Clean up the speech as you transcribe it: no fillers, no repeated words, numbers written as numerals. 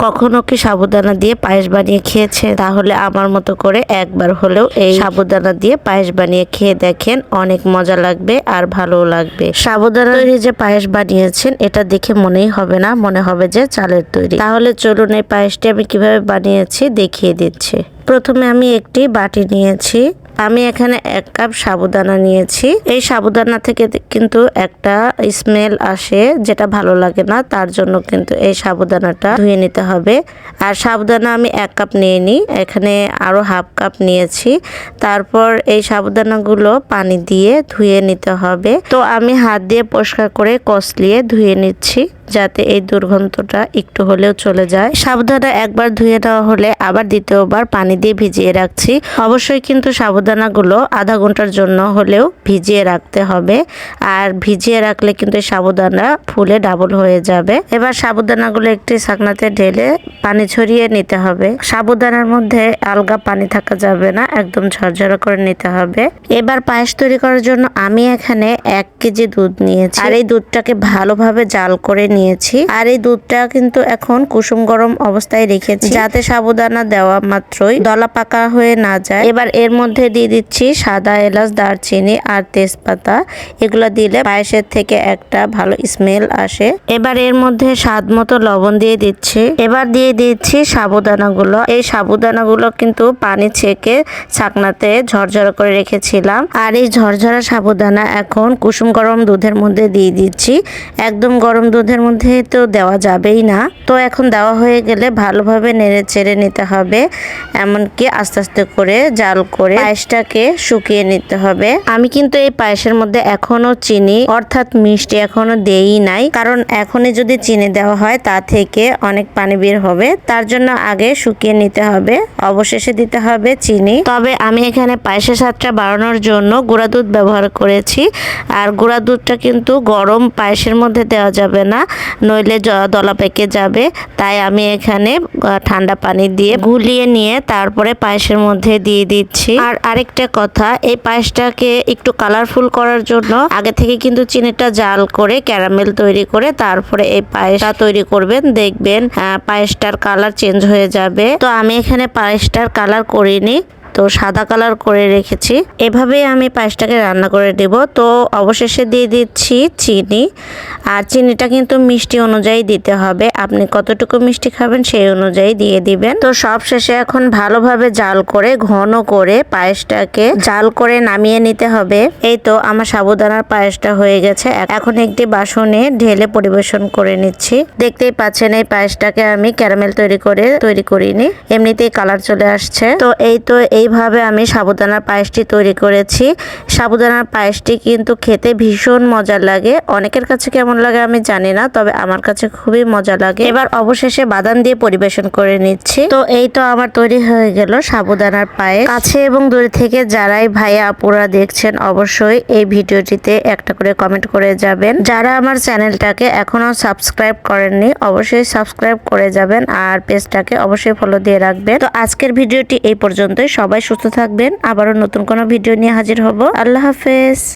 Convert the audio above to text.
কখনো কি সাবুদানা দিয়ে পায়েস বানিয়ে খেয়েছে? তাহলে আমার মতো করে একবার হলেও এই সাবুদানা দিয়ে পায়েস বানিয়ে খেয়ে দেখেন, অনেক মজা লাগবে আর ভালো লাগবে। সাবুদানা তৈরি যে পায়েস বানিয়েছেন এটা দেখে মনেই হবে না, মনে হবে যে চালের তৈরি। তাহলে চলুন এই পায়েসটি আমি কিভাবে বানিয়েছি দেখিয়ে দিচ্ছি। প্রথমে আমি একটি বাটি নিয়েছি। আমি এখানে 1 কাপ সাবুদানা নিয়েছি। এই সাবুদানা থেকে কিন্তু একটা স্মেল আসে যেটা ভালো লাগে না, তার জন্য কিন্তু এই সাবুদানাটা ধুয়ে নিতে হবে। আর সাবুদানা আমি 1 কাপ নিয়ে নিই, এখানে আরো ½ কাপ নিয়েছি। তারপর এই সাবুদানাগুলো পানি দিয়ে ধুয়ে নিতে হবে। তো আমি হাত দিয়ে পরিষ্কার করে কষলিয়ে ধুয়ে নিচ্ছি যাতে এই দুর্গন্ধটা একটু হলেও চলে যায়। সাবুদানা একবার ধুয়ে নেওয়া হলে আবার দ্বিতীয়বার পানি দিয়ে ভিজিয়ে রাখছি। অবশ্যই কিন্তু সাবুদানাগুলো আধা ঘন্টার জন্য হলেও ভিজিয়ে রাখতে হবে। আর ভিজিয়ে রাখলে কিন্তু সাবুদানা ফুলে ডাবল হয়ে যাবে। এবার সাবুদানাগুলো একটি ছাকনাতে ঢেলে পানি ছড়িয়ে নিতে হবে। সাবুদানার মধ্যে আলগা পানি থাকা যাবে না, একদম ঝরঝরা করে নিতে হবে। এবার পায়েস তৈরি করার জন্য আমি এখানে 1 কেজি দুধ নিয়েছি। আর এই দুধটাকে ভালোভাবে জাল করে নিয়েছি। আর এই দুধটা কিন্তু এখন কুসুম গরম অবস্থায় রেখেছি যাতে সাবুদানা দেওয়া মাত্রই দলা পাকা হয়ে না যায়। এবার এর মধ্যে দিয়ে দিচ্ছি সাদা এলাচ, দারচিনি আর তেজপাতা। এগুলো দিলে পায়েসের থেকে একটা ভালো স্মেল আসে। এবার এর মধ্যে স্বাদ মতো লবণ দিয়ে দিচ্ছি। এবার দিয়ে দিচ্ছি সাবুদানাগুলো। এই সাবুদানাগুলো কিন্তু পানি ছেঁকে ছাকনাতে ঝরঝরা করে রেখেছিলাম। আর এই ঝরঝরা সাবুদানা এখন কুসুম গরম দুধের মধ্যে দিয়ে দিচ্ছি। একদম গরম দুধের মধ্যে তো দেওয়া যাবেই না। তো এখন দেওয়া হয়ে গেলে ভালোভাবে নেড়ে চেড়ে নিতে হবে, এমনকি আস্তে আস্তে করে জাল করে পায়েসটাকে শুকিয়ে নিতে হবে। আমি কিন্তু এই পায়েসের মধ্যে এখনো চিনি অর্থাৎ মিষ্টি এখনো দেই নাই, কারণ এখনই যদি চিনি দেওয়া হয় তা থেকে অনেক পানি বের হবে। তার জন্য আগে শুকিয়ে নিতে হবে, অবশেষে দিতে হবে চিনি। তবে আমি এখানে পায়েসের স্বাদটা বাড়ানোর জন্য গুঁড়া দুধ ব্যবহার করেছি। আর গুঁড়া দুধটা কিন্তু গরম পায়েসের মধ্যে দেওয়া যাবে না, নইলে দলা পেকে যাবে। তাই আমি এখানে ঠান্ডা পানি দিয়ে গুলিয়ে নিয়ে তারপরে পায়েসের মধ্যে দিয়ে দিচ্ছি। আর আরেকটা কথা, এই পায়েসটাকে একটু কালারফুল করার জন্য আগে থেকে কিন্তু চিনিটা জাল করে ক্যারামেল তৈরি করে তারপরে এই পায়েসটা তৈরি করবেন, দেখবেন পায়েসটার কালার চেঞ্জ হয়ে যাবে। তো আমি এখানে পায়েসটার কালার করিনি, তো সাদা কালার করে রেখেছি। এভাবেই আমি পায়েসটাকে রান্না করে দেব। তো অবশেষে দিয়ে দিচ্ছি চিনি। আর চিনিটা কিন্তু মিষ্টি অনুযায়ী দিতে হবে, আপনি কতটুকু মিষ্টি খাবেন সেই অনুযায়ী দিয়ে দিবেন। তো সব শেষে এখন ভালোভাবে জাল করে ঘন করে পায়েসটাকে জাল করে নামিয়ে নিতে হবে। এই তো আমার সাবুদানার পায়েসটা হয়ে গেছে। এখন একটি বাসনে ঢেলে পরিবেশন করে নিচ্ছি। দেখতেই পাচ্ছেন এই পায়েসটাকে আমি ক্যারামেল তৈরি করিনি, এমনিতেই কালার চলে আসছে। তো এইভাবে আমি সাবুদানার পায়েসটি তৈরি করেছি। সাবুদানার পায়েসটি কিন্তু খেতে ভীষণ মজা লাগে। অনেকের কাছে কেমন লাগে আমি জানি না, তবে আমার কাছে খুবই মজা লাগে। এবার অবশেষে বাদাম দিয়ে পরিবেশন করে নিচ্ছি। তো এই তো আমার তৈরি হয়ে গেল সাবুদানার পায়েস। কাছে এবং দূরে থেকে যারাই ভাইয়া আপুরা দেখছেন অবশ্যই এই ভিডিওটিতে একটা করে কমেন্ট করে যাবেন। যারা আমার চ্যানেলটাকে এখনো সাবস্ক্রাইব করেননি অবশ্যই সাবস্ক্রাইব করে যাবেন, আর পেজটাকে অবশ্যই ফলো দিয়ে রাখবেন। তো আজকের ভিডিওটি এই পর্যন্তই। সবাই সুস্থ থাকবেন, আবারও নতুন কোনো ভিডিও নিয়ে হাজির হব। আল্লাহ হাফেজ।